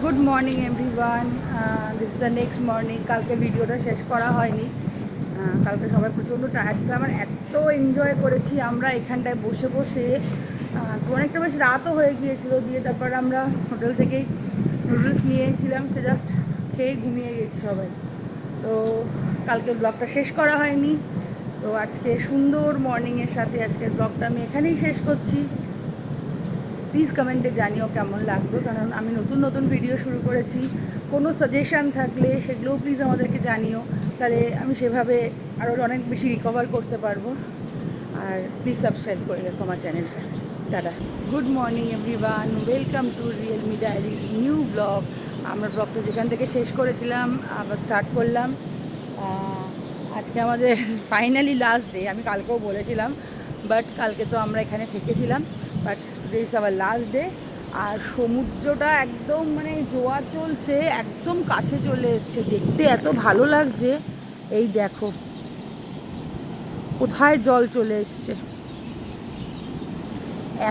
Good morning everyone, this is the next morning. কালকে ভিডিওটা শেষ করা হয়নি, কালকে সবাই প্রচণ্ড টায়ার্ড ছিল। আমার এত এনজয় করেছি আমরা এখানটায় বসে বসে, তো অনেকটা বেশ রাতও হয়ে গিয়েছিলো। দিয়ে তারপর আমরা হোটেল থেকেই নুডলস নিয়েছিলাম, তো জাস্ট খেয়ে ঘুমিয়ে গেছি সবাই। তো কালকে ব্লগটা শেষ করা হয়নি, তো আজকে সুন্দর মর্নিংয়ের সাথে আজকের ব্লগটা আমি এখানেই শেষ করছি। প্লিজ কমেন্টে জানিও কেমন লাগলো, কারণ আমি নতুন নতুন ভিডিও শুরু করেছি। কোনো সাজেশান থাকলে সেগুলোও প্লিজ আমাদেরকে জানিও, তাহলে আমি সেভাবে আরও অনেক বেশি রিকভার করতে পারবো। আর প্লিজ সাবস্ক্রাইব করে রেখো আমার চ্যানেলটা। Tata, good morning everyone, welcome to Realme diaries new blog. আমরা ব্লগটা যেখান থেকে শেষ করেছিলাম আবার স্টার্ট করলাম। আজকে আমাদের ফাইনালি লাস্ট ডে। আমি কালকেও বলেছিলাম, বাট কালকে তো আমরা এখানে থেকেছিলাম, but today is our last day. আর সমুদ্রটা একদম মানে জোয়ার চলছে, একদম কাছে চলে এসছে, দেখতে এত ভালো লাগছে। এই দেখো কোথায় জল চলে এসছে,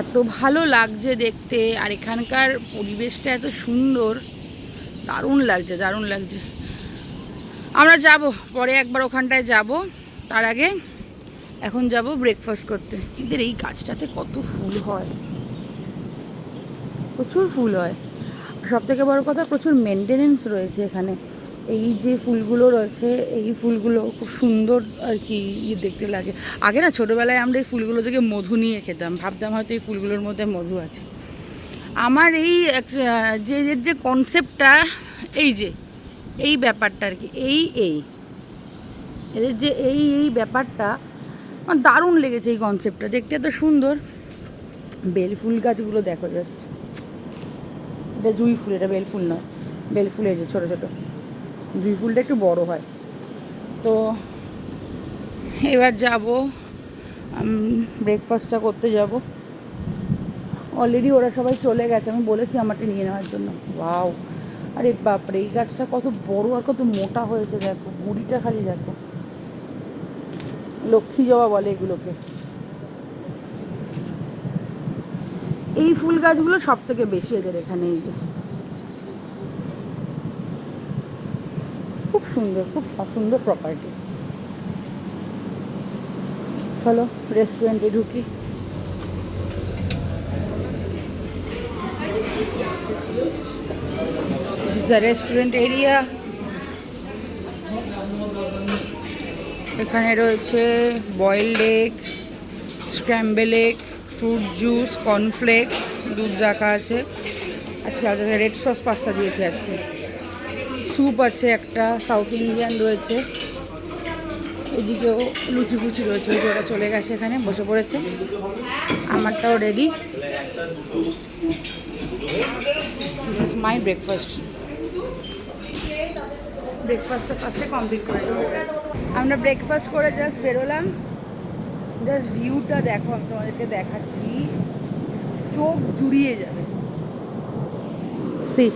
এত ভালো লাগছে দেখতে। আর এখানকার পরিবেশটা এত সুন্দর, দারুণ লাগছে দারুণ লাগছে। আমরা যাব পরে একবার ওখানটায় যাব, তার আগে এখন যাব ব্রেকফাস্ট করতে। এদের এই গাছটাতে কত ফুল হয়, প্রচুর ফুল হয়। সব থেকে বড় কথা, প্রচুর মেনটেনেন্স রয়েছে এখানে। এই যে ফুলগুলো রয়েছে, এই ফুলগুলো খুব সুন্দর আর কি দেখতে লাগে। আগে না ছোটোবেলায় আমরা এই ফুলগুলো থেকে মধু নিয়ে খেতাম, ভাবতাম হয়তো এই ফুলগুলোর মধ্যে মধু আছে। আমার এই যে কনসেপ্টটা, এই ব্যাপারটা আর কি, এদের যে এই ব্যাপারটা আমার দারুণ লেগেছে। এই কনসেপ্টটা দেখতে এত সুন্দর। বেল ফুল গাছগুলো দেখো জাস্ট, এটা জুঁই ফুল, এটা বেল ফুল নয়। বেল ফুল এই যে ছোটো ছোটো, জুঁই ফুলটা একটু বড় হয়। তো এবার যাব ব্রেকফাস্টটা করতে যাব। অলরেডি ওরা সবাই চলে গেছে, আমি বলেছি আমাকে নিয়ে নেওয়ার জন্য। ওয়াও, আরে বাপরে, এই গাছটা কত বড় আর কত মোটা হয়েছে দেখো, গুড়িটা খালি দেখো। লক্ষ্মী জবা বলে এগুলোকে। এই ফুল গাছগুলো সব থেকে বেশি এদের এখানে। এই যে খুব সুন্দর, খুব সুন্দর প্রপার্টি। চলো রেস্টুরেন্টে ঢুকি। This is the restaurant area. এখানে রয়েছে boiled egg, scramble egg, fruit juice, cornflakes, দুধ রাখা আছে। আজকে রেড সস পাস্তা দিয়েছে আজকে। স্যুপ আছে একটা, সাউথ ইন্ডিয়ান রয়েছে। এদিকেও লুচি ফুচি রয়েছে। ওই ওরা চলে গেছে, এখানে বসে পড়েছে। আমারটাও ready. This is my breakfast. ব্রেকফাস্টটা ফার্স্টে কমপ্লিট করে দেবো। আমরা ব্রেকফাস্ট করে জাস্ট বেরোলাম। জাস্ট ভিউটা দেখো, আমি তোমাদেরকে দেখাচ্ছি, চোখ জুড়িয়ে যাবে। সি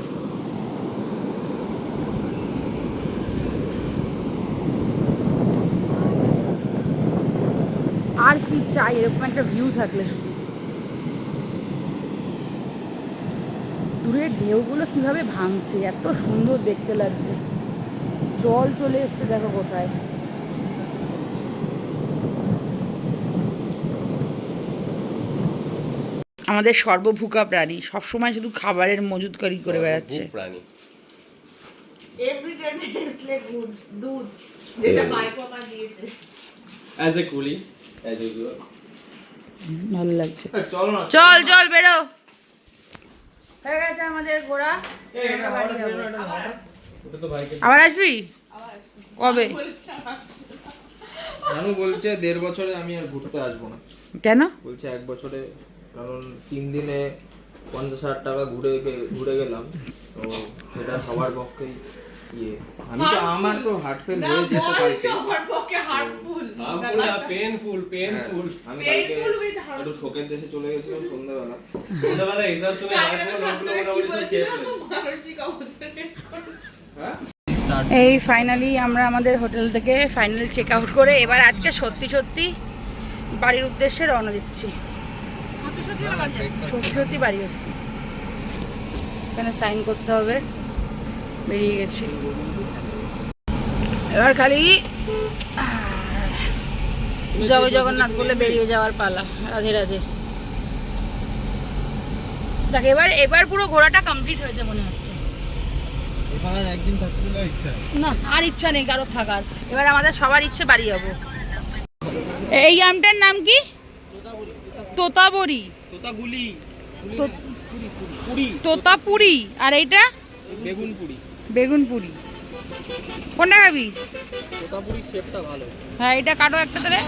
আর কি চাই এরকম একটা ভিউ থাকলে। শুধু দূরের ঢেউগুলো কিভাবে ভাঙছে, এত সুন্দর দেখতে লাগছে। জল চলে এসছে দেখো কোথায়। আমাদের সর্বভুকা প্রাণী, সবসময় শুধু খাবারের মজুদকারি করে বেড়াচ্ছে। ভালো লাগছে। চল চল বেরো, হয়ে গেছে আমাদের ঘোরা। আবার আসবি কবে? নানু বলছে 1.5 বছরে আমি আর ঘুরতে আসবো না। কেন বলছে 1 বছরে, কারণ 3 দিনে 50,000 টাকা ঘুরে গেলাম, তো সেটা সবার পক্ষে ইয়ে। আমি তো আমার তো হার্ট ফেল হয়ে যেত কালকে। সবার পক্ষে হার্টফুল না পেইনফুল আমি কালকে একটু শোকের দেশে চলে গেছিলাম সন্ধ্যাবেলা এক্সাম সময় মানসিক অবস্থায় হ্যাঁ। এই ফাইনালি আমরা আমাদের হোটেল থেকে ফাইনালি চেক আউট করে এবার আজকে সত্যি সত্যি বাড়ির উদ্দেশ্যে রওনা দিচ্ছি। সত্যি সত্যি বাড়ি আসছি। এখানে সাইন করতে হবে। বেরিয়ে গেছি এবার খালি জয় জগন্নাথ বলে বেরিয়ে যাওয়ার পালা। রাধে রাধে। দেখ এবার পুরো ঘোরাটা কমপ্লিট হয়েছে মনে হচ্ছে। একদিন থাকতে ইচ্ছা না আর ইচ্ছা নেই কারোর থাকার। এবার আমাদের সবার ইচ্ছে বাড়ি যাবো। এই আমটার নাম কি? তোতাবড়ি, তোতাগুলি, তোতাপুরি। আর এইটা বেগুনপুরি। বেগুনপুরি। কোনটা খাবি? তোতাপুরি শেপটা ভালো। হ্যাঁ এটা কাটো একটা তাহলে।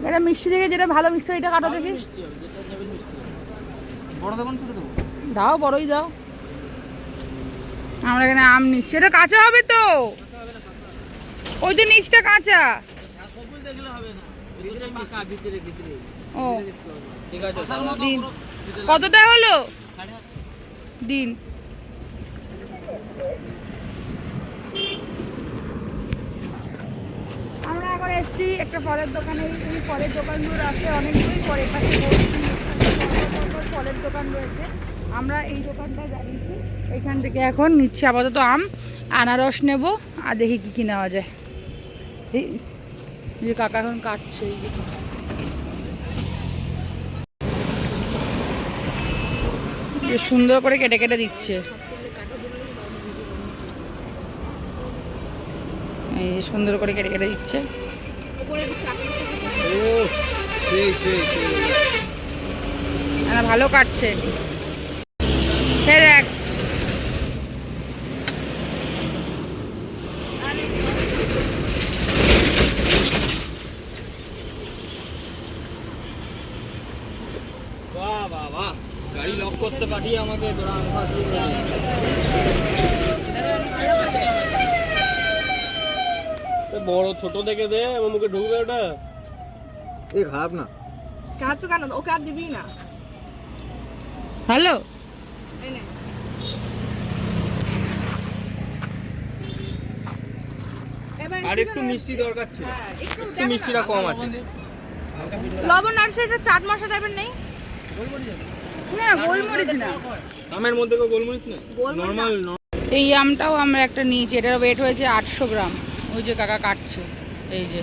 এটা মিষ্টি দেখে যেটা ভালো মিষ্টি এটা কাটো দেখি। বড় দেবো ছোট দেবো? দাও বড়ই দাও। আমরা এখানে আম নিচ্ছি। এটা কাঁচা হবে তো? ওই যে নিচটা কাঁচা। ও ঠিক আছে দিন। কতটা হলো দিন? আমরা এখন এসেছি একটা ফলের দোকানে। এই ফলের দোকানগুলো আছে অনেকগুলোই পরে পাশে ফলের দোকান রয়েছে। আমরা এই দোকানটায় দাঁড়িয়েছি। এখান থেকে এখন নিচ্ছি আপাতত আম, আনারস নেব আর দেখি কী কী নেওয়া যায়। এই যে কাকা এখন কাটছে। এই যে বেশ সুন্দর করে কেটে কেটে দিচ্ছে। এই যে সুন্দর করে কেটে কেটে দিচ্ছে। ভালো কাটছে। সে দেখ বাহ বাহ বাহ, গাড়ি লক করতে পাঠিয়ে আমাকে বড় ছোট দেখে দে, আমার মুখে ঢুকবে ওটা। এই খারাপ না। কাঁচু কেন? ওকে আর দিবি না। হ্যালো আর একটু মিষ্টি দরকার ছিল, একটু মিষ্টিটা কম আছে। লবণ আর সেটা চাট মশলা টাইপের নেই? না গোলমরিচ না। আমের মধ্যে কেউ গোলমরিচ না, নরমাল। এই আমটাও আমরা একটা নিয়েছি। এটার ওয়েট হয়েছে 800 গ্রাম। ওই যে কাকা কাটছে। এই যে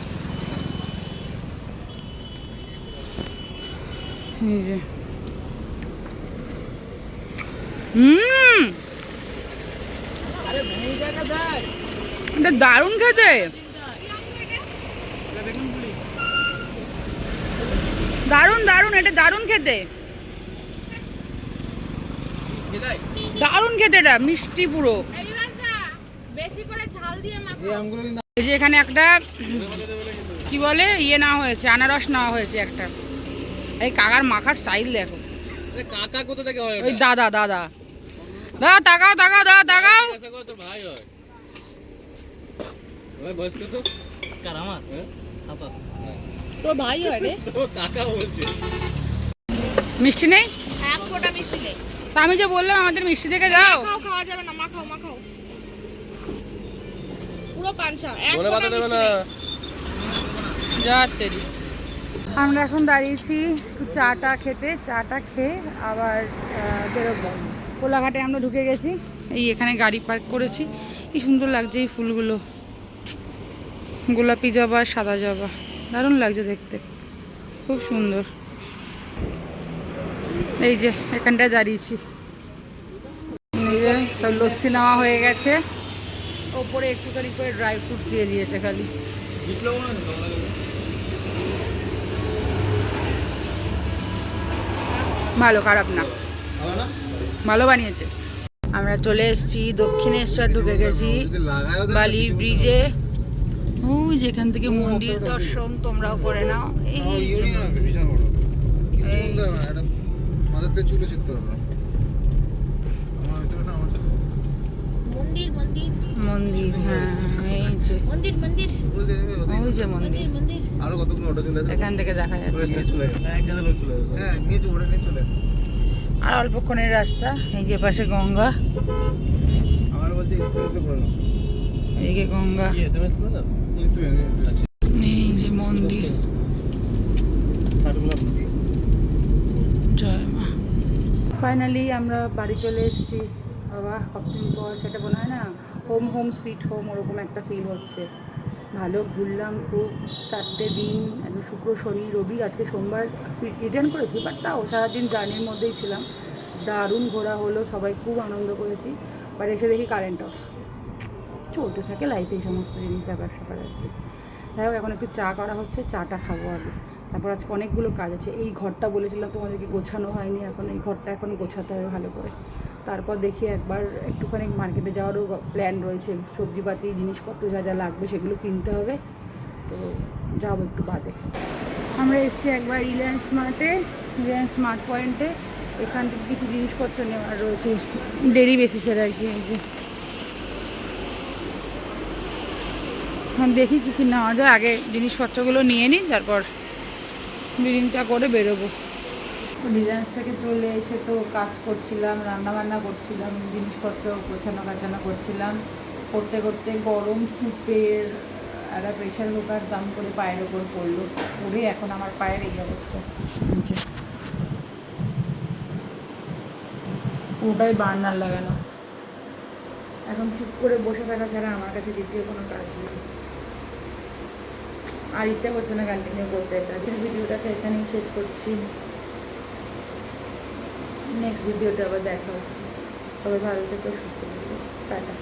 এটা দারুণ খেতে। দারুণ দারুণ, এটা দারুণ খেতে। দারুণ খেতে। এটা মিষ্টি পুরো। বেশি করে ঝাল দিয়ে মাখো। এই যে এখানে একটা কি বলে ইয়ে নেওয়া হয়েছে, আনারস নেওয়া হয়েছে একটা। এই কাকার মাখার স্টাইল দেখো। কাঁচা কোথা থেকে হয়? ওই দাদা দাদা দাদা তাকাও তাকাও দাদা তাকাও। তোর ভাই হয়? ওই বয়স কত? কার আমার? 27। তোর ভাই হয় রে? তো কাকা বলছে। মিষ্টি নেই? এক ফোঁটা মিষ্টি নেই। তা আমি যে বললাম আমাদের মিষ্টি থেকে যাও। খাও, খাওয়া যাবে না। মাখাও মাখাও, পুরো পাঞ্চা। এক মনে ফোঁটা কথা দেবে মিষ্টি না। নেই। যাতে আমরা এখন দাঁড়িয়েছি একটু চাটা খেতে। চাটা খেয়ে আবার বেরোবো। কোলাঘাটে আমরা ঢুকে গেছি। এই এখানে গাড়ি পার্ক করেছি। কি সুন্দর লাগছে এই ফুলগুলো, গোলাপি জবা, সাদা জবা, দারুণ লাগছে দেখতে, খুব সুন্দর। এই যে এখানটায় দাঁড়িয়েছি। এই যে সব লস্যি নেওয়া হয়ে গেছে। ওপরে একটুখানি করে ড্রাই ফ্রুট দিয়ে দিয়েছে খালি। ভালো, খারাপ না, ভালো বানিয়েছে। আমরা চলে এসেছি দক্ষিণেশ্বর, ঢুকে গেছি বালি ব্রিজে। ওই যেখান থেকে মন্দির দর্শন তোমরাও করে নাও। এই মন্দির মন্দির মন্দির, হ্যাঁ এই যে মন্দির মন্দির ওই যে মন্দির। মন্দির। আরো কতগুলো অটো চলে এখান থেকে দেখা যাচ্ছে। হ্যাঁ নিয়ে ওটা নিয়ে চলে। আর অল্পক্ষণের রাস্তা। এই যে পাশে গঙ্গা, আমার বলছে ইন্স্যুরেন্স করে নাও। এইদিকে গঙ্গা, এসএমএস করে দাও। ইন্স্যুরেন্স এই যে মন্দির। কাটগুলো ফাইনালি আমরা বাড়ি চলে এসেছি। বাবা কতদিন পর সেটা মনে হয় না হোম হোম সুইট হোম ওরকম একটা ফিল হচ্ছে। ভালো ঘুরলাম খুব, 4টে দিন, একদম শুক্র শনি রবি, আজকে সোমবার রিটার্ন করেছি, বাট তাও সারাদিন জার্নির মধ্যেই ছিলাম। দারুণ ঘোরা হলো, সবাই খুব আনন্দ করেছি। বাট এসে দেখি কারেন্ট অফ। চলতে থাকে লাইফে এই সমস্ত জিনিস ব্যাপার স্যাপার আর কি। যাই হোক এখন একটু চা করা হচ্ছে, চাটা খাবো আগে। তারপর আজকে অনেকগুলো কাজ আছে। এই ঘরটা বলেছিলাম তোমাদেরকে গোছানো হয়নি, এখন এই ঘরটা এখন গোছাতে হবে ভালো করে। তারপর দেখি একবার একটুখানি মার্কেটে যাওয়ারও প্ল্যান রয়েছে, সবজিপাতি জিনিসপত্র যা যা লাগবে সেগুলো কিনতে হবে, তো যাবো একটু বাদে। আমরা এসেছি একবার রিলায়েন্স স্মার্ট পয়েন্টে। এখান থেকে কিছু জিনিসপত্র নেওয়ার রয়েছে ডেলি বেসিসের আর কি। এই যে এখন দেখি কী কী নেওয়া যায়, আগে জিনিসপত্রগুলো নিয়ে নিই, তারপর বিলিংটা করে বেরোবো। রিলায়েন্স থেকে চলে এসে তো কাজ করছিলাম, রান্নাবান্না করছিলাম, জিনিসপত্র গোছানো গাছানো করছিলাম। করতে করতে গরম স্যুপের একটা প্রেশার কুকার দাম করে পায়ের ওপর পড়লো, পড়ে এখন আমার পায়ের এই অবস্থা। পুরোটাই বার্নার লাগানো। এখন চুপ করে বসে থাকা ছাড়া আমার কাছে দ্বিতীয় কোনো কাজ নেই, আর ইচ্ছা করছে না কন্টিনিউ করতে। এটা ভিডিওটাকে এখানেই শেষ করছি, নেক্সট ভিডিওতে আবার দেখা হচ্ছে। সবাই ভালো থেকো, সুস্থ থেকো, টাটা।